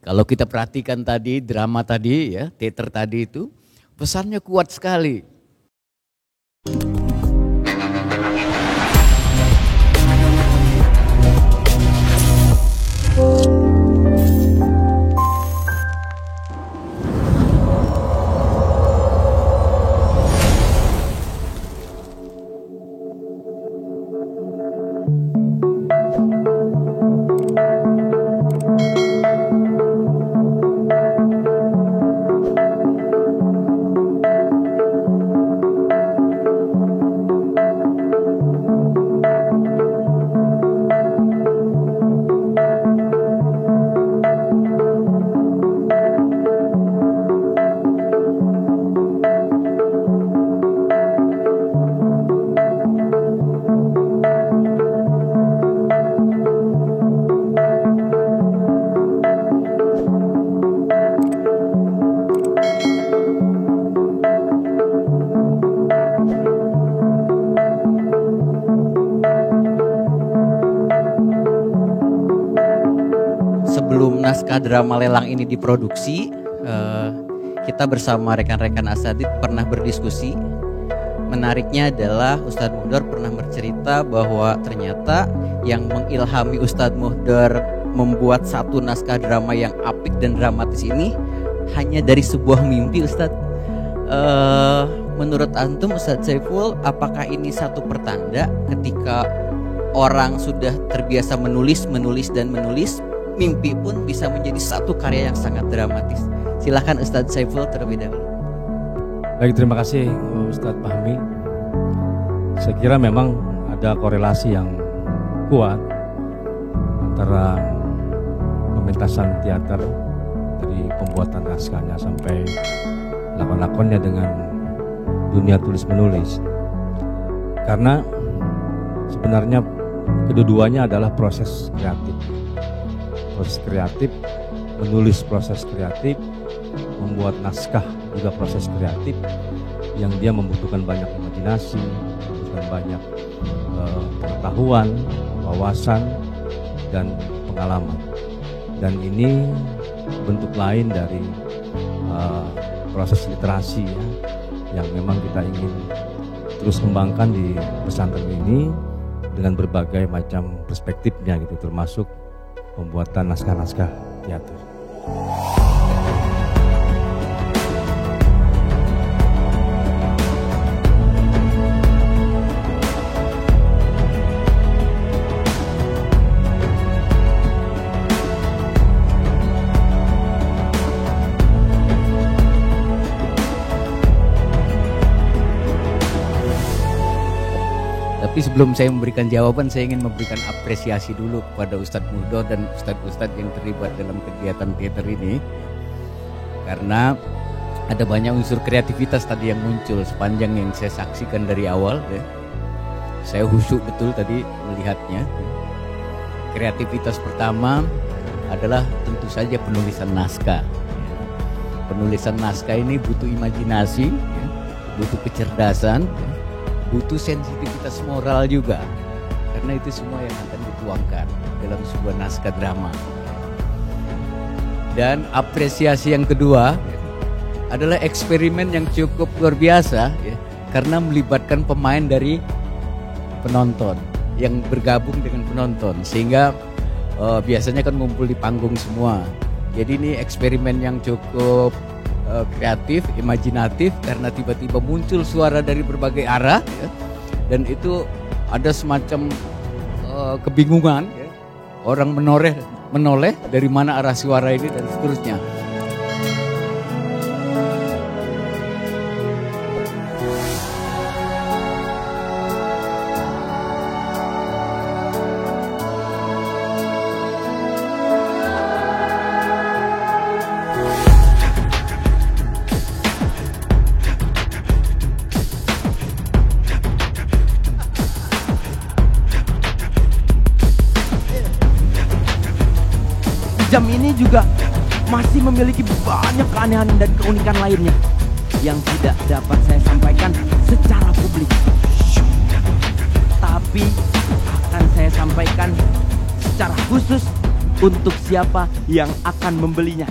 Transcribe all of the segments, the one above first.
Kalau kita perhatikan tadi, drama tadi ya, teater tadi itu, pesannya kuat sekali. Sebelum naskah drama lelang ini diproduksi, kita bersama rekan-rekan Asadid pernah berdiskusi. Menariknya adalah Ustadz Muhdar pernah bercerita bahwa ternyata yang mengilhami Ustadz Muhdar membuat satu naskah drama yang apik dan dramatis ini hanya dari sebuah mimpi, Ustadz. Menurut antum, Ustadz Saiful, apakah ini satu pertanda ketika orang sudah terbiasa menulis, mimpi pun bisa menjadi satu karya yang sangat dramatis? Silakan Ustadz Saiful terlebih dahulu. Baik, terima kasih Ustadz Fahmi. Saya kira memang ada korelasi yang kuat antara pementasan teater dari pembuatan naskahnya sampai lakon-lakonnya dengan dunia tulis-menulis. Karena sebenarnya kedua-duanya adalah proses kreatif. Proses kreatif, menulis proses kreatif, membuat naskah juga proses kreatif yang dia membutuhkan banyak imajinasi, membutuhkan banyak pengetahuan, wawasan, dan pengalaman. Dan ini bentuk lain dari proses literasi ya, yang memang kita ingin terus kembangkan di pesantren ini dengan berbagai macam perspektifnya gitu, termasuk pembuatan naskah-naskah teater. Tapi sebelum saya memberikan jawaban, saya ingin memberikan apresiasi dulu kepada Ustadz Muhdar dan Ustadz-Ustadz yang terlibat dalam kegiatan teater ini. Karena ada banyak unsur kreativitas tadi yang muncul sepanjang yang saya saksikan dari awal ya. Saya khusyuk betul tadi melihatnya. Kreativitas pertama adalah tentu saja penulisan naskah. Penulisan naskah ini butuh imajinasi, butuh kecerdasan, butuh sensitivitas moral juga, karena itu semua yang akan dituangkan dalam sebuah naskah drama. Dan apresiasi yang kedua adalah eksperimen yang cukup luar biasa ya, karena melibatkan pemain dari penonton yang bergabung dengan penonton, sehingga biasanya kan ngumpul di panggung semua. Jadi ini eksperimen yang cukup kreatif, imajinatif, karena tiba-tiba muncul suara dari berbagai arah ya, dan itu ada semacam kebingungan ya. Orang menoleh dari mana arah suara ini dan seterusnya. Jam ini juga masih memiliki banyak keanehan dan keunikan lainnya yang tidak dapat saya sampaikan secara publik. Tapi akan saya sampaikan secara khusus untuk siapa yang akan membelinya.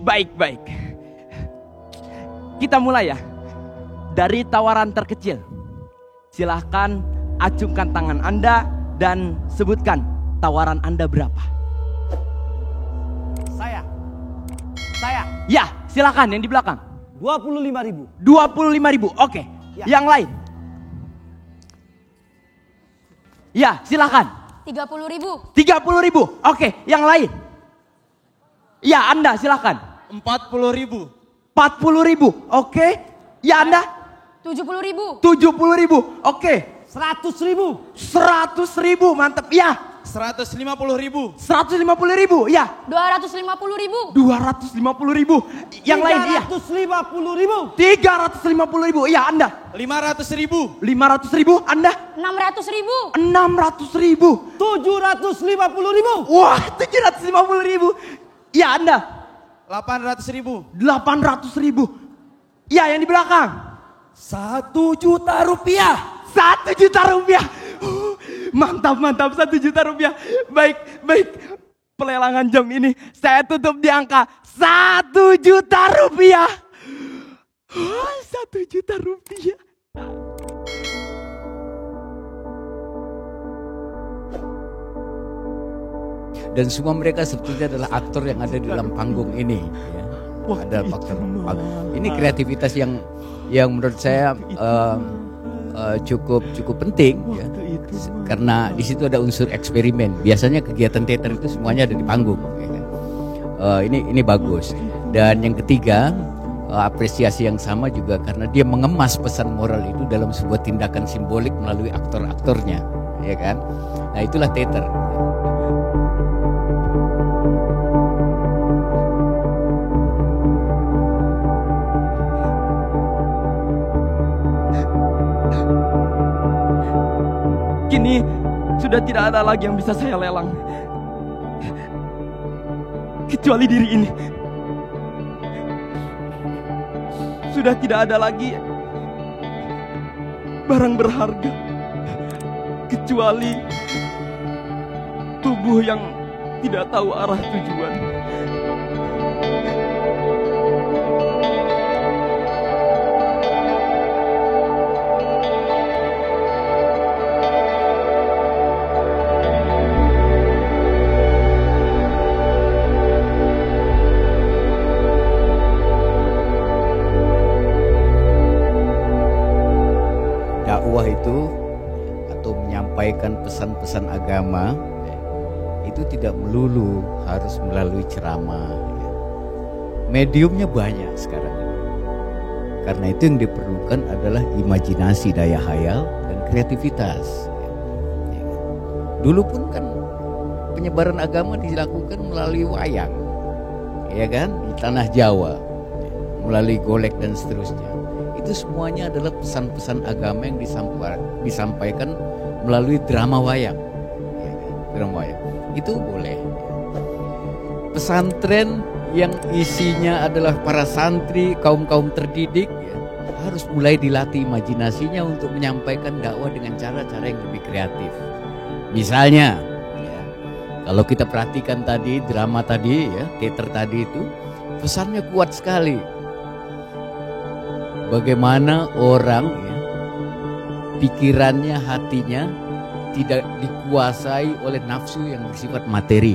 Baik. Kita mulai ya. Dari tawaran terkecil. Silahkan acungkan tangan Anda dan sebutkan tawaran Anda berapa. Saya. Ya, silakan yang di belakang. 25.000. 25.000. Oke. Ya. Yang lain. Ya, silakan. 30.000. 30.000. Oke, yang lain. Ya, Anda silakan. 40.000. 40.000. Oke. Ya, Anda. 70.000. 70.000. Oke. 100.000. 100.000. Mantap. Ya. 150.000. 150.000. Ya. 250.000. 250.000. Yang lain. Ya. 350.000. 350.000. Ya, Anda. 500.000. 500.000. Anda. 600.000. 600.000. 750.000. Wah, 750.000. Ya, Anda. 800.000. 800.000. Ya, yang di belakang. 1 juta rupiah. 1 juta rupiah. Mantap. 1 juta rupiah. Baik. Pelelangan jam ini saya tutup di angka 1 juta rupiah. 1 juta rupiah. Dan semua mereka sebetulnya adalah aktor yang ada di dalam panggung ini. Ya. Ada faktor ini kreativitas yang menurut saya cukup penting ya. Karena di situ ada unsur eksperimen. Biasanya kegiatan teater itu semuanya ada di panggung. Ya. Ini bagus. Dan yang ketiga apresiasi yang sama juga karena dia mengemas pesan moral itu dalam sebuah tindakan simbolik melalui aktor-aktornya, ya kan? Nah itulah teater. Kini sudah tidak ada lagi yang bisa saya lelang kecuali diri ini. Sudah tidak ada lagi barang berharga kecuali tubuh yang tidak tahu arah tujuan. Dakwah itu atau menyampaikan pesan-pesan agama itu tidak melulu harus melalui ceramah. Mediumnya banyak sekarang ini. Karena itu yang diperlukan adalah imajinasi, daya hayal dan kreativitas. Dulu pun kan penyebaran agama dilakukan melalui wayang, ya kan, di tanah Jawa, melalui golek dan seterusnya. Itu semuanya adalah pesan-pesan agama yang disampaikan melalui drama wayang. Ya, drama wayang. Itu boleh. Pesantren yang isinya adalah para santri, kaum-kaum terdidik, ya, harus mulai dilatih imajinasinya untuk menyampaikan dakwah dengan cara-cara yang lebih kreatif. Misalnya, ya, kalau kita perhatikan tadi, drama tadi, ya, teater tadi itu, pesannya kuat sekali. Bagaimana orang ya, pikirannya, hatinya tidak dikuasai oleh nafsu yang bersifat materi.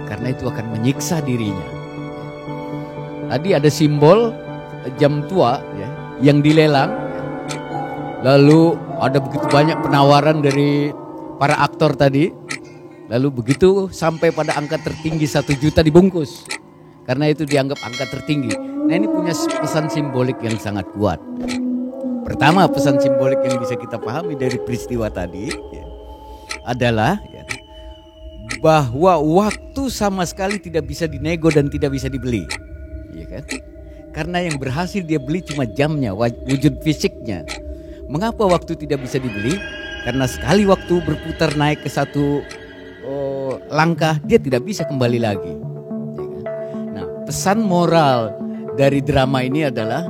Karena itu akan menyiksa dirinya. Tadi ada simbol jam tua ya, yang dilelang. Lalu ada begitu banyak penawaran dari para aktor tadi. Lalu begitu sampai pada angka tertinggi 1 juta dibungkus. Karena itu dianggap angka tertinggi. Nah ini punya pesan simbolik yang sangat kuat. Pertama pesan simbolik yang bisa kita pahami dari peristiwa tadi ya, adalah ya, bahwa waktu sama sekali tidak bisa dinego dan tidak bisa dibeli, ya kan? Karena yang berhasil dia beli cuma jamnya, wujud fisiknya. Mengapa waktu tidak bisa dibeli? Karena sekali waktu berputar naik ke satu langkah dia tidak bisa kembali lagi. Ya kan? Nah pesan moral dari drama ini adalah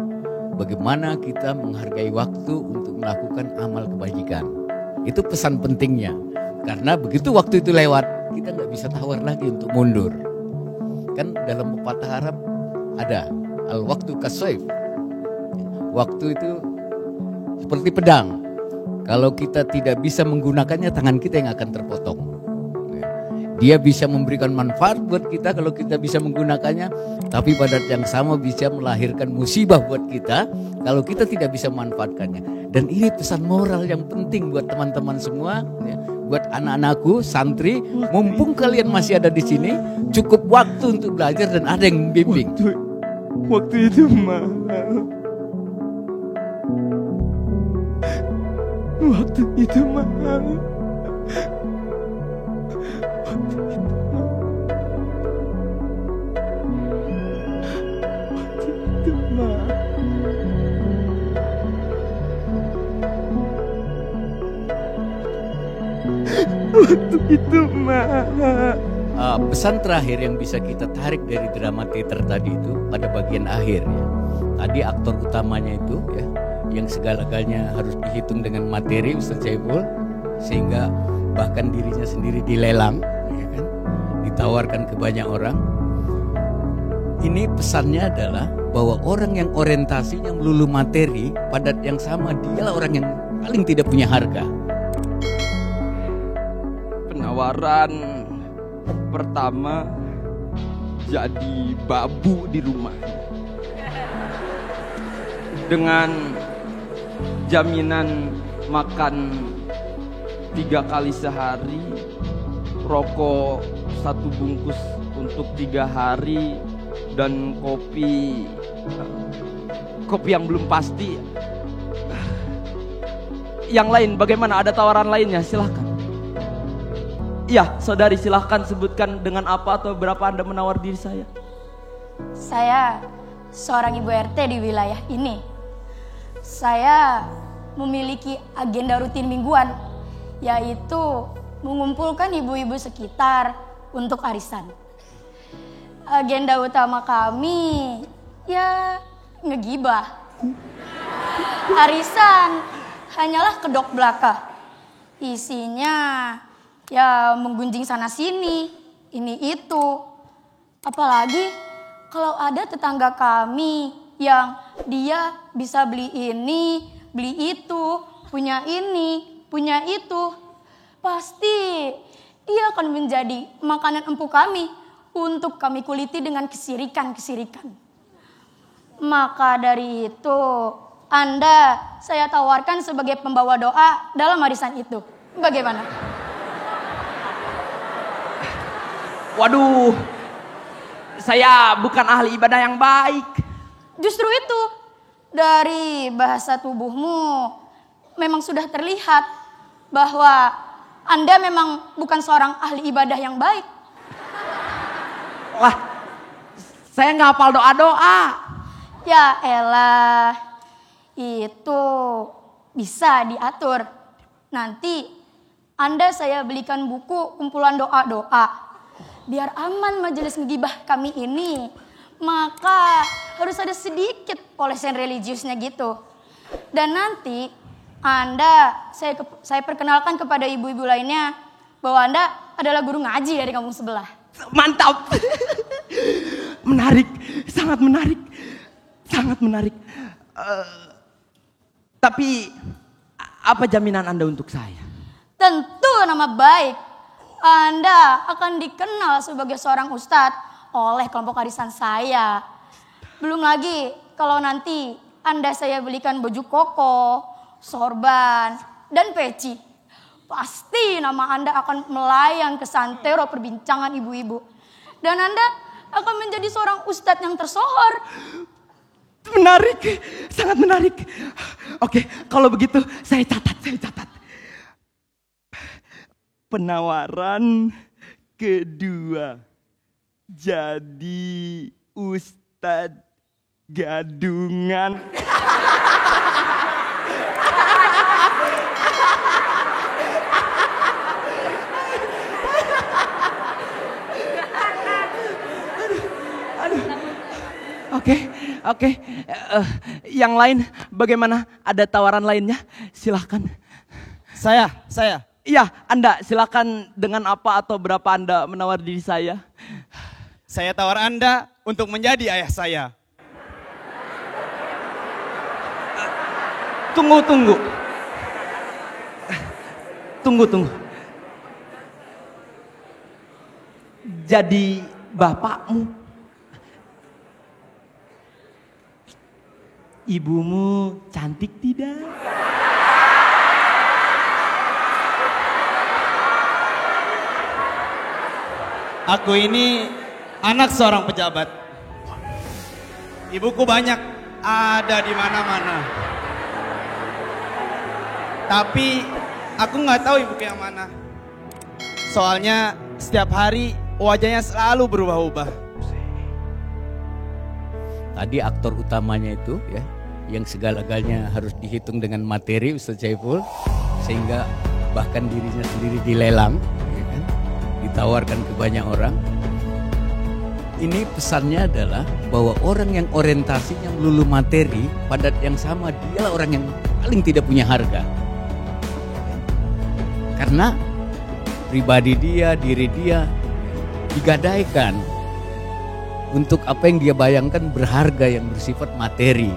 bagaimana kita menghargai waktu untuk melakukan amal kebajikan. Itu pesan pentingnya. Karena begitu waktu itu lewat, kita nggak bisa tawar lagi untuk mundur. Kan dalam pepatah Arab ada al-waktu kasoif. Waktu itu seperti pedang. Kalau kita tidak bisa menggunakannya, tangan kita yang akan terpotong. Dia bisa memberikan manfaat buat kita kalau kita bisa menggunakannya, tapi pada yang sama bisa melahirkan musibah buat kita kalau kita tidak bisa memanfaatkannya. Dan ini pesan moral yang penting buat teman-teman semua, ya, buat anak-anakku, santri, mumpung kalian masih ada di sini, cukup waktu untuk belajar dan ada yang membimbing. Waktu itu mahal. Waktu itu mahal. Waktu itu mahal. Pesan terakhir yang bisa kita tarik dari drama teater tadi itu pada bagian akhir ya. Tadi aktor utamanya itu ya, yang segala-galanya harus dihitung dengan materi Ustaz Saiful, sehingga bahkan dirinya sendiri dilelang, ya kan? Ditawarkan ke banyak orang. Ini pesannya adalah bahwa orang yang orientasinya melulu materi, pada yang sama dialah orang yang paling tidak punya harga. Penawaran pertama jadi babu di rumah dengan jaminan makan 3 kali sehari, rokok 1 bungkus untuk 3 hari, dan kopi yang belum pasti. Yang lain bagaimana? Ada tawaran lainnya? Silahkan. Ya, saudari silahkan sebutkan dengan apa atau berapa Anda menawar diri saya. Saya seorang ibu RT di wilayah ini. Saya memiliki agenda rutin mingguan, yaitu mengumpulkan ibu-ibu sekitar untuk arisan. Agenda utama kami ya ngegibah. Arisan hanyalah kedok belaka. Isinya ya menggunjing sana sini, ini itu. Apalagi kalau ada tetangga kami yang dia bisa beli ini, beli itu, punya ini, punya itu, pasti ia akan menjadi makanan empuk kami untuk kami kuliti dengan kesirikan-kesirikan. Maka dari itu, Anda saya tawarkan sebagai pembawa doa dalam arisan itu. Bagaimana? Waduh, saya bukan ahli ibadah yang baik. Justru itu, dari bahasa tubuhmu memang sudah terlihat bahwa Anda memang bukan seorang ahli ibadah yang baik. Wah, saya nggak hafal doa-doa. Ya elah, itu bisa diatur. Nanti Anda saya belikan buku kumpulan doa-doa. Biar aman majelis ngegibah kami ini, maka harus ada sedikit olesan religiusnya gitu. Dan nanti Anda saya perkenalkan kepada ibu-ibu lainnya bahwa Anda adalah guru ngaji dari kampung sebelah. Mantap. Menarik, sangat menarik. Sangat menarik. Tapi apa jaminan Anda untuk saya? Tentu nama baik. Anda akan dikenal sebagai seorang ustadz oleh kelompok arisan saya. Belum lagi kalau nanti Anda saya belikan baju koko, sorban, dan peci. Pasti nama Anda akan melayang ke santero perbincangan ibu-ibu. Dan Anda akan menjadi seorang ustadz yang tersohor. Menarik, sangat menarik. Oke, kalau begitu saya catat. Penawaran kedua, jadi ustadz gadungan. Oke. Yang lain bagaimana? Ada tawaran lainnya? Silahkan. Saya Iya, Anda silakan dengan apa atau berapa Anda menawar diri saya. Saya tawar Anda untuk menjadi ayah saya. Tunggu. Jadi bapakmu, ibumu cantik tidak? Aku ini anak seorang pejabat. Ibuku banyak ada di mana-mana. Tapi aku nggak tahu ibuku yang mana. Soalnya setiap hari wajahnya selalu berubah-ubah. Tadi aktor utamanya itu ya, yang segala-galanya harus dihitung dengan materi Ustaz Syaiful, sehingga bahkan dirinya sendiri dilelang, ya kan? Ditawarkan ke banyak orang. Ini pesannya adalah bahwa orang yang orientasinya melulu materi, pada yang sama dialah orang yang paling tidak punya harga. Karena pribadi dia, diri dia digadaikan untuk apa yang dia bayangkan berharga, yang bersifat materi.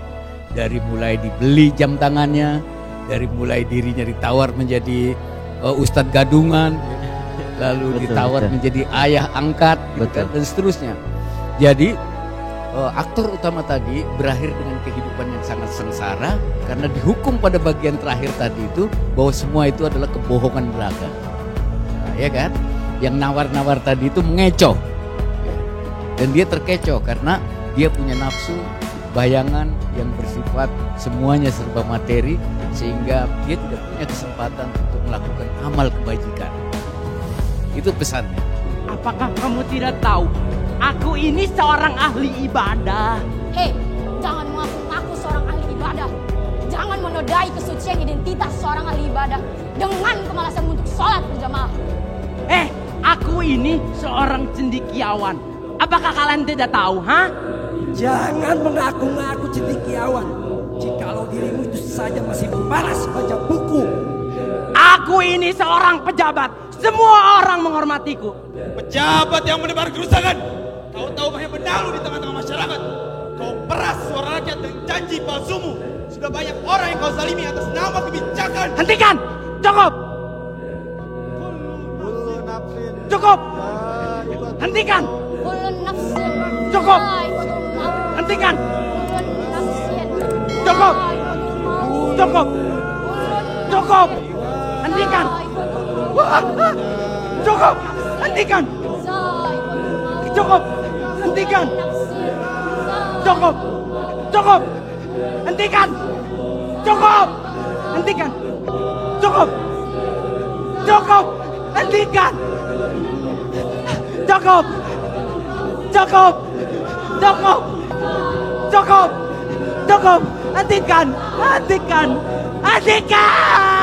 Dari mulai dibeli jam tangannya, dari mulai dirinya ditawar menjadi ustadz gadungan, lalu ditawar menjadi ayah angkat, gitu kan, dan seterusnya. Jadi aktor utama tadi berakhir dengan kehidupan yang sangat sengsara karena dihukum pada bagian terakhir tadi itu bahwa semua itu adalah kebohongan belaka. Nah, ya kan? Yang nawar-nawar tadi itu mengecoh. Dan dia terkecoh karena dia punya nafsu, bayangan yang bersifat semuanya serba materi, sehingga dia tidak punya kesempatan untuk melakukan amal kebajikan. Itu pesannya. Apakah kamu tidak tahu? Aku ini seorang ahli ibadah. Hei, jangan mengaku-ngaku seorang ahli ibadah. Jangan menodai kesucian identitas seorang ahli ibadah dengan kemalasan untuk sholat berjamaah. Aku ini seorang cendekiawan. Apakah kalian tidak tahu, ha? Jangan mengaku-ngaku cendekiawan. Jikalau dirimu itu saja masih malas baca buku. Aku ini seorang pejabat. Semua orang menghormatiku. Pejabat yang menebar kerusakan. Kau tahu banyak benalu di tengah-tengah masyarakat. Kau peras suara rakyat dengan janji palsumu. Sudah banyak orang yang kau zalimi atas nama kebijakan. Hentikan! Cukup! Cukup! Hentikan! Ulun nafsin. Cukup! Za'iqatul maut. Hentikan! Ulun nafsin. Cukup! Za'iqatul maut. Cukup! Cukup! Hentikan! Cukup! Hentikan! Cukup! Hentikan! Cukup! Cukup! Hentikan! Cukup! Hentikan! Cukup! Cukup! Hentikan! Cukup! Cukup! Cukup! Cukup! Cukup! Hentikan! Hentikan! Hentikan!